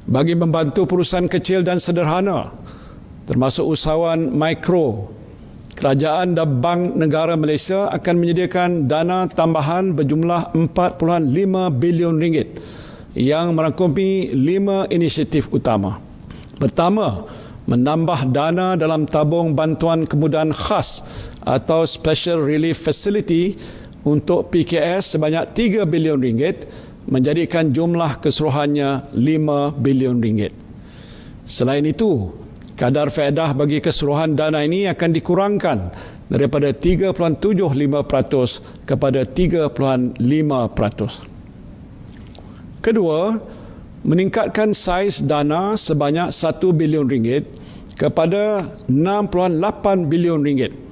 bagi membantu perusahaan kecil dan sederhana, termasuk usahawan mikro. Kerajaan dan Bank Negara Malaysia akan menyediakan dana tambahan berjumlah 4.5 bilion ringgit yang merangkumi 5 inisiatif utama. Pertama, menambah dana dalam tabung bantuan kemudahan khas atau Special Relief Facility untuk PKS sebanyak 3 bilion ringgit, menjadikan jumlah keseluruhannya 5 bilion ringgit. Selain itu, kadar faedah bagi keseluruhan dana ini akan dikurangkan daripada 3.75% kepada 3.5%. Kedua, meningkatkan saiz dana sebanyak 1 bilion ringgit kepada 6.8 bilion ringgit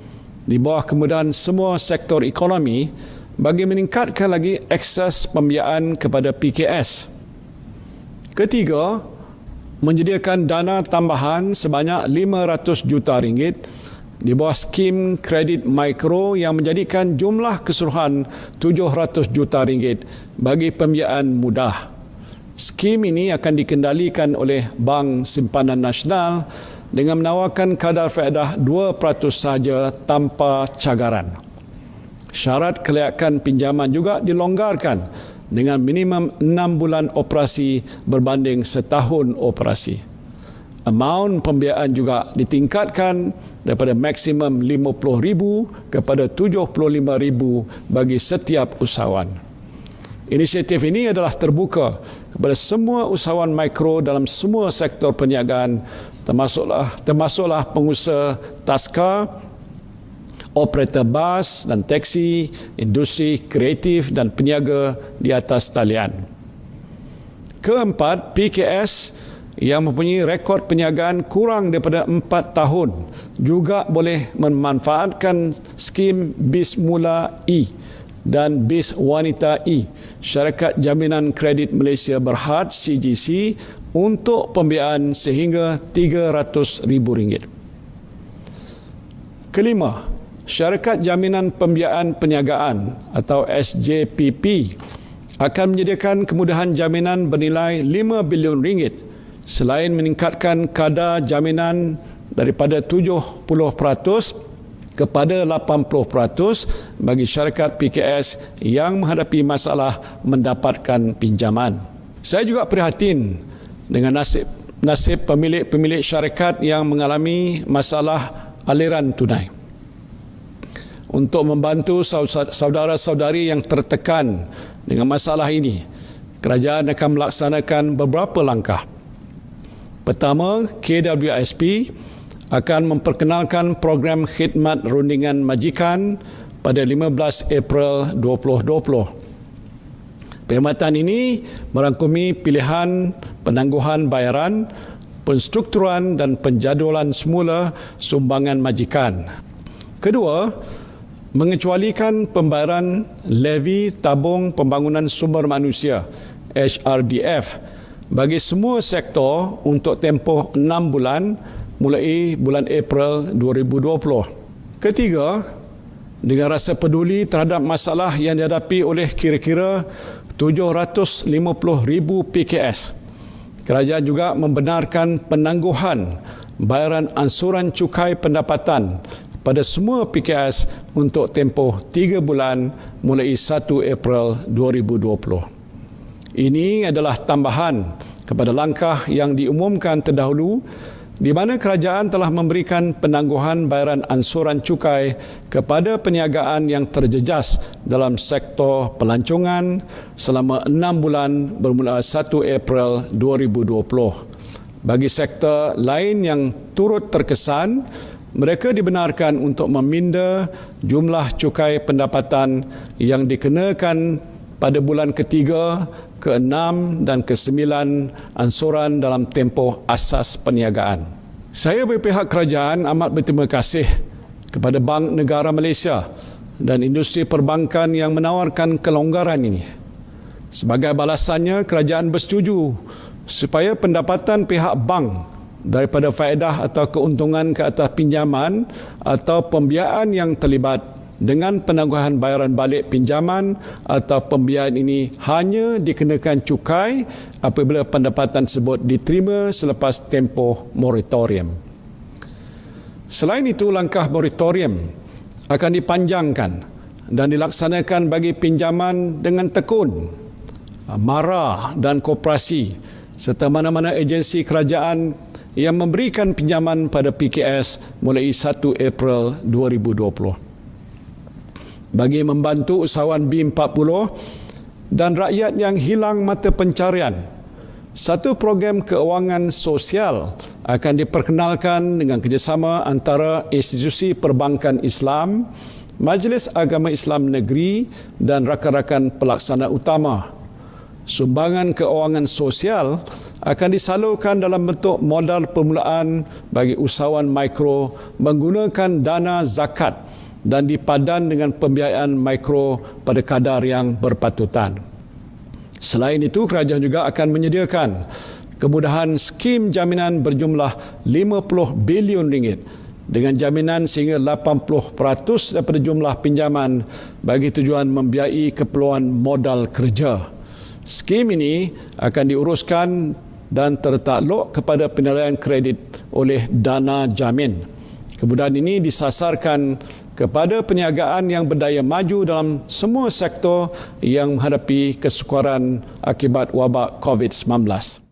di bawah kemudahan semua sektor ekonomi bagi meningkatkan lagi akses pembiayaan kepada PKS. Ketiga, menyediakan dana tambahan sebanyak 500 juta ringgit di bawah skim kredit mikro yang menjadikan jumlah keseluruhan 700 juta ringgit bagi pembiayaan mudah. Skim ini akan dikendalikan oleh Bank Simpanan Nasional dengan menawarkan kadar faedah 2% sahaja tanpa cagaran. Syarat kelayakan pinjaman juga dilonggarkan dengan minimum 6 bulan operasi berbanding setahun operasi. Amaun pembiayaan juga ditingkatkan daripada maksimum RM50,000 kepada RM75,000 bagi setiap usahawan. Inisiatif ini adalah terbuka kepada semua usahawan mikro dalam semua sektor perniagaan, termasuklah pengusaha taska, operator bas dan teksi, industri kreatif dan peniaga di atas talian. Keempat, PKS yang mempunyai rekod perniagaan kurang daripada 4 tahun juga boleh memanfaatkan skim BIS Mula E dan BIS Wanita E, Syarikat Jaminan Kredit Malaysia Berhad CGC, untuk pembiayaan sehingga RM300,000. Kelima, Syarikat Jaminan Pembiayaan Perniagaan atau SJPP akan menyediakan kemudahan jaminan bernilai RM5 bilion selain meningkatkan kadar jaminan daripada 70% kepada 80% bagi syarikat PKS yang menghadapi masalah mendapatkan pinjaman. Saya juga prihatin dengan nasib pemilik-pemilik syarikat yang mengalami masalah aliran tunai. Untuk membantu saudara-saudari yang tertekan dengan masalah ini, kerajaan akan melaksanakan beberapa langkah. Pertama, KWSP akan memperkenalkan program khidmat rundingan majikan pada 15 April 2020. Perkhidmatan ini merangkumi pilihan penangguhan bayaran, penstrukturan dan penjadualan semula sumbangan majikan. Kedua, mengecualikan pembayaran levy tabung pembangunan sumber manusia HRDF bagi semua sektor untuk tempoh 6 bulan mulai bulan April 2020. Ketiga, dengan rasa peduli terhadap masalah yang dihadapi oleh kira-kira 750,000 PKS, kerajaan juga membenarkan penangguhan bayaran ansuran cukai pendapatan pada semua PKS untuk tempoh 3 bulan mulai 1 April 2020. Ini adalah tambahan kepada langkah yang diumumkan terdahulu di mana kerajaan telah memberikan penangguhan bayaran ansuran cukai kepada perniagaan yang terjejas dalam sektor pelancongan selama 6 bulan bermula 1 April 2020. Bagi sektor lain yang turut terkesan, mereka dibenarkan untuk meminda jumlah cukai pendapatan yang dikenakan pada bulan ketiga, ke-6 dan ke-9 ansuran dalam tempoh asas perniagaan. Saya berpihak kerajaan amat berterima kasih kepada Bank Negara Malaysia dan industri perbankan yang menawarkan kelonggaran ini. Sebagai balasannya, kerajaan bersetuju supaya pendapatan pihak bank daripada faedah atau keuntungan ke atas pinjaman atau pembiayaan yang terlibat dengan penangguhan bayaran balik pinjaman atau pembiayaan ini hanya dikenakan cukai apabila pendapatan tersebut diterima selepas tempoh moratorium. Selain itu, langkah moratorium akan dipanjangkan dan dilaksanakan bagi pinjaman dengan tekun, MARA dan koperasi serta mana-mana agensi kerajaan yang memberikan pinjaman pada PKS mulai 1 April 2020. Bagi membantu usahawan B40 dan rakyat yang hilang mata pencarian, satu program keuangan sosial akan diperkenalkan dengan kerjasama antara institusi perbankan Islam, Majlis Agama Islam Negeri dan rakan-rakan pelaksana utama. Sumbangan keuangan sosial akan disalurkan dalam bentuk modal permulaan bagi usahawan mikro menggunakan dana zakat dan dipadan dengan pembiayaan mikro pada kadar yang berpatutan. Selain itu, kerajaan juga akan menyediakan kemudahan skim jaminan berjumlah 50 bilion ringgit dengan jaminan sehingga 80% daripada jumlah pinjaman bagi tujuan membiayai keperluan modal kerja. Skim ini akan diuruskan dan tertakluk kepada penilaian kredit oleh Dana Jamin. Kemudahan ini disasarkan kepada perniagaan yang berdaya maju dalam semua sektor yang menghadapi kesukaran akibat wabak COVID-19.